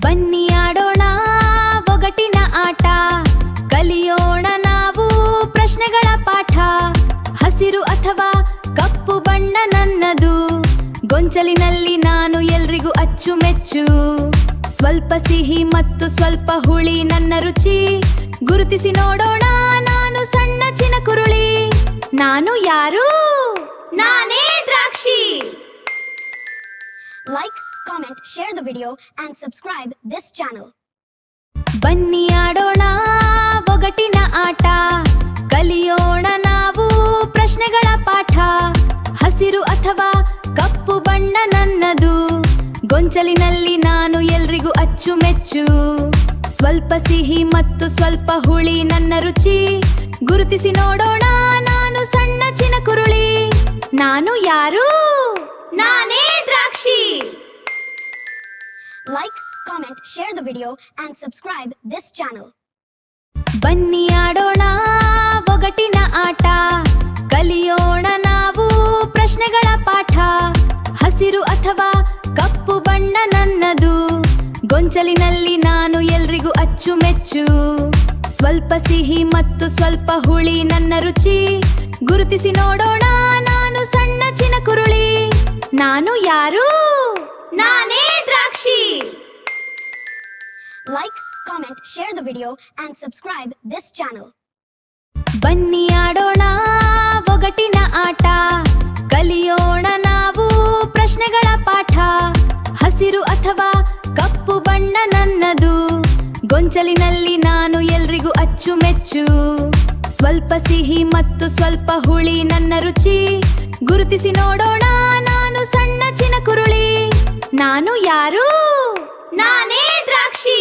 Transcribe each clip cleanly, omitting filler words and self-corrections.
ಬನ್ನಿ ಆಡೋಣ ಒಗಟಿನ ಆಟ, ಕಲಿಯೋಣ ನಾವು ಪ್ರಶ್ನೆಗಳ ಪಾಠ. ಹಸಿರು ಅಥವಾ ಕಪ್ಪು ಬಣ್ಣ ನನ್ನದು, ಗೊಂಚಲಿನಲ್ಲಿ ನಾನು ಎಲ್ರಿಗೂ ಅಚ್ಚುಮೆಚ್ಚು. ಸ್ವಲ್ಪ ಸಿಹಿ ಮತ್ತು ಸ್ವಲ್ಪ ಹುಳಿ ನನ್ನ ರುಚಿ, ಗುರುತಿಸಿ ನೋಡೋಣ ನಾನು ಸಣ್ಣ ಚಿನಕುರುಳಿ. ನಾನು ಯಾರು? ನಾನೇ ದ್ರಾಕ್ಷಿ. Like, comment, share the video and subscribe this channel. ಬನ್ನಿ ಆಡೋಣ ಒಗಟಿನ ಆಟ, ಕಲಿಯೋಣ ನಾವು ಪ್ರಶ್ನೆಗಳ ಪಾಠ. ಹಸಿರು ಅಥವಾ ಕಪ್ಪು ಬಣ್ಣ ನನ್ನದು, ಗೊಂಚಲಿನಲ್ಲಿ ನಾನು ಎಲ್ರಿಗೂ ಅಚ್ಚುಮೆಚ್ಚು. ಸ್ವಲ್ಪ ಸಿಹಿ ಮತ್ತು ಸ್ವಲ್ಪ ಹುಳಿ ನನ್ನ ರುಚಿ, ಗುರುತಿಸಿ ನೋಡೋಣ ನಾನು ಸಣ್ಣ ಚಿನಕುರುಳಿ. ನಾನು ಯಾರು? ನಾನೇ ದ್ರಾಕ್ಷಿ. Like, comment, share the video and subscribe this channel. ಬನ್ನಿ ಆಡೋಣ ಒಗಟಿನ ಆಟ, ಕಲಿಯೋಣ ನಾವು ಪ್ರಶ್ನೆಗಳ ಪಾಠ. ಹಸಿರು ಅಥವಾ ಕಪ್ಪು ಬಣ್ಣ ನನ್ನದು, ಗೊಂಚಲಿನಲ್ಲಿ ನಾನು ಎಲ್ರಿಗೂ ಅಚ್ಚುಮೆಚ್ಚು. ಸ್ವಲ್ಪ ಸಿಹಿ ಮತ್ತು ಸ್ವಲ್ಪ ಹುಳಿ ನನ್ನ ರುಚಿ, ಗುರುತಿಸಿ ನೋಡೋಣ ನಾನು ಸಣ್ಣ ಚಿನಕುರುಳಿ. ನಾನು ಯಾರು? ನಾನೇ ದ್ರಾಕ್ಷಿ. Like, comment, share the video and subscribe this channel. ಬನ್ನಿ ಆಡೋಣ ಒಗಟಿನ ಆಟ, ಕಲಿಯೋಣ ನಾವು ಪ್ರಶ್ನೆಗಳ ಪಾಠ. ಹಸಿರು ಅಥವಾ ಕಪ್ಪು ಬಣ್ಣ ನನ್ನದು, ಗೊಂಚಲಿನಲ್ಲಿ ನಾನು ಎಲ್ರಿಗೂ ಅಚ್ಚುಮೆಚ್ಚು. ಸ್ವಲ್ಪ ಸಿಹಿ ಮತ್ತು ಸ್ವಲ್ಪ ಹುಳಿ ನನ್ನ ರುಚಿ, ಗುರುತಿಸಿ ನೋಡೋಣ ನಾನು ಸಣ್ಣ ಚಿನಕುರುಳಿ. ನಾನು ಯಾರು? ನಾನೇ ದ್ರಾಕ್ಷಿ.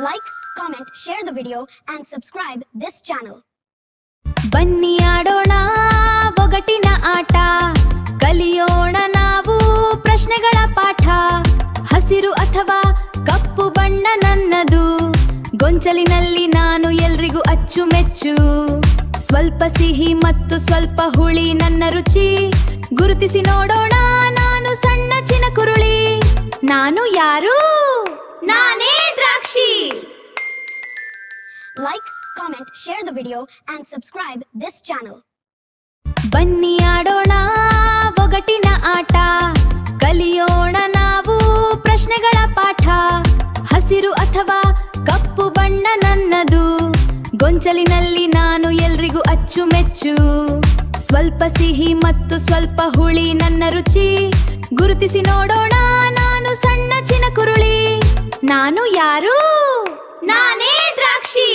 Like, comment, share the video and subscribe this channel. ಬನ್ನಿ ಆಡೋಣ ಒಗಟಿನ ಆಟ, ಕಲಿಯೋಣ ನಾವು ಪ್ರಶ್ನೆಗಳ ಪಾಠ. ಹಸಿರು ಅಥವಾ ಕಪ್ಪು ಬಣ್ಣ ನನ್ನದು, ಗೊಂಚಲಿನಲ್ಲಿ ನಾನು ಎಲ್ರಿಗೂ ಅಚ್ಚುಮೆಚ್ಚು. ಸ್ವಲ್ಪ ಸಿಹಿ ಮತ್ತು ಸ್ವಲ್ಪ ಹುಳಿ ನನ್ನ ರುಚಿ, ಗುರುತಿಸಿ ನೋಡೋಣ ನಾನು ಸಣ್ಣ ಚಿನಕುರುಳಿ. ನಾನು ಯಾರು? ನಾನೇ ದ್ರಾಕ್ಷಿ. Like, comment, share the video and subscribe this channel. ಬನ್ನಿ ಆಡೋಣ ಒಗಟಿನ ಆಟ, ಕಲಿಯೋಣ ನಾವು ಪ್ರಶ್ನೆಗಳ ಪಾಠ. ಹಸಿರು ಅಥವಾ ಕಪ್ಪು ಬಣ್ಣ ನನ್ನದು, ಗೊಂಚಲಿನಲ್ಲಿ ನಾನು ಎಲ್ರಿಗೂ ಅಚ್ಚುಮೆಚ್ಚು. ಸ್ವಲ್ಪ ಸಿಹಿ ಮತ್ತು ಸ್ವಲ್ಪ ಹುಳಿ ನನ್ನ ರುಚಿ, ಗುರುತಿಸಿ ನೋಡೋಣ ನಾನು ಸಣ್ಣ ಚಿನಕುರುಳಿ. ನಾನು ಯಾರು? ನಾನೇ ದ್ರಾಕ್ಷಿ.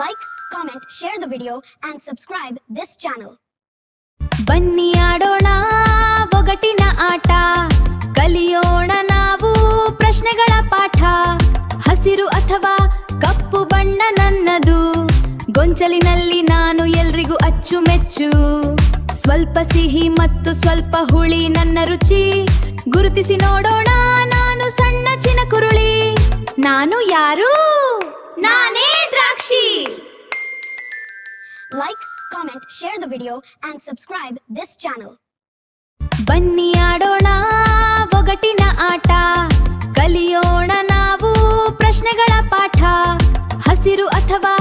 Like, comment, share the video and subscribe this channel. ಬನ್ನಿ ಆಡೋಣ ಒಗಟಿನ ಆಟ, ಕಲಿಯೋಣ ನಾವು ಪ್ರಶ್ನೆಗಳ ಪಾಠ. ಹಸಿರು ಅಥವಾ ಕಪ್ಪು ಬಣ್ಣ ನನ್ನದು, ಗೊಂಚಲಿನಲ್ಲಿ ನಾನು ಎಲ್ರಿಗೂ ಅಚ್ಚುಮೆಚ್ಚು. ಸ್ವಲ್ಪ ಸಿಹಿ ಮತ್ತು ಸ್ವಲ್ಪ ಹುಳಿ ನನ್ನ ರುಚಿ, ಗುರುತಿಸಿ ನೋಡೋಣ ನಾನು ಸಣ್ಣ ಚಿನಕುರುಳಿ. ನಾನು ಯಾರು? ನಾನೇ ದ್ರಾಕ್ಷಿ. Like, comment, share the video and subscribe this channel. ಬನ್ನಿ ಆಡೋಣ ಒಗಟಿನ ಆಟ, ಕಲಿಯೋಣ ನಾವು ಪ್ರಶ್ನೆಗಳ ಪಾಠ. ಹಸಿರು ಅಥವಾ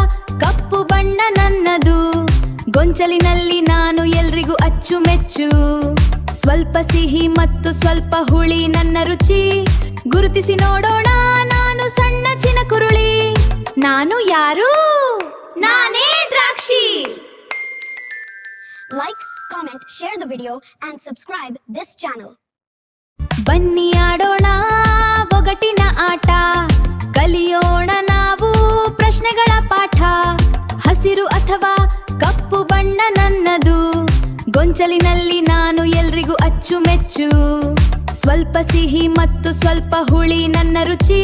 ಕಪ್ಪು ಬಣ್ಣ ನನ್ನದು, ಗೊಂಚಲಿನಲ್ಲಿ ನಾನು ಎಲ್ರಿಗೂ ಅಚ್ಚುಮೆಚ್ಚು. ಸ್ವಲ್ಪ ಸಿಹಿ ಮತ್ತು ಸ್ವಲ್ಪ ಹುಳಿ ನನ್ನ ರುಚಿ, ಗುರುತಿಸಿ ನೋಡೋಣ ನಾನು ಸಣ್ಣ ಚಿನಕುರುಳಿ. ನಾನು ಯಾರು? ನಾನೇ ದ್ರಾಕ್ಷಿ. Like, comment, share the video and subscribe this channel. ಬನ್ನಿ ಆಡೋಣ ಒಗಟಿನ ಆಟ, ಕಲಿಯೋಣ ನಾವು ಪ್ರಶ್ನೆಗಳ ಪಾಠ. ಹಸಿರು ಅಥವಾ ಕಪ್ಪು ಬಣ್ಣ ನನ್ನದು, ಗೊಂಚಲಿನಲ್ಲಿ ನಾನು ಎಲ್ರಿಗೂ ಅಚ್ಚುಮೆಚ್ಚು. ಸ್ವಲ್ಪ ಸಿಹಿ ಮತ್ತು ಸ್ವಲ್ಪ ಹುಳಿ ನನ್ನ ರುಚಿ,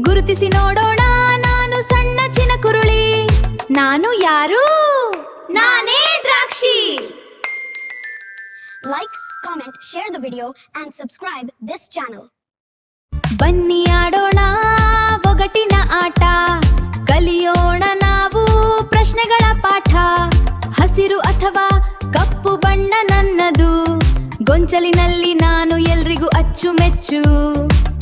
ಗುರುತಿಸಿ ನೋಡೋಣ ನಾನು ಸಣ್ಣ ಚಿನಕುರುಳಿ. ನಾನು ಯಾರು? ನಾನೇ ದ್ರಾಕ್ಷಿ. Like, comment, share the video and subscribe this channel. ಬನ್ನಿ ಆಡೋಣ ಒಗಟಿನ ಆಟ, ಕಲಿಯೋಣ ನಾವು ಪ್ರಶ್ನೆಗಳ ಪಾಠ. ಹಸಿರು ಅಥವಾ ಕಪ್ಪು ಬಣ್ಣ ನನ್ನದು, ಗೊಂಚಲಿನಲ್ಲಿ ನಾನು ಎಲ್ರಿಗೂ ಅಚ್ಚುಮೆಚ್ಚು.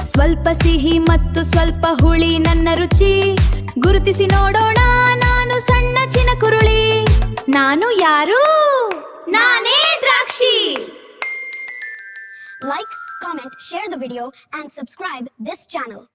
ಸ್ವಲ್ಪ ಸಿಹಿ ಮತ್ತು ಸ್ವಲ್ಪ ಹುಳಿ ನನ್ನ ರುಚಿ. ಗುರುತಿಸಿ ನೋಡೋಣ ನಾನು ಸಣ್ಣ ಚಿನಕುರುಳಿ. ನಾನು ಯಾರು? ನಾನೇ ದ್ರಾಕ್ಷಿ. Like, comment, share the video and subscribe this channel.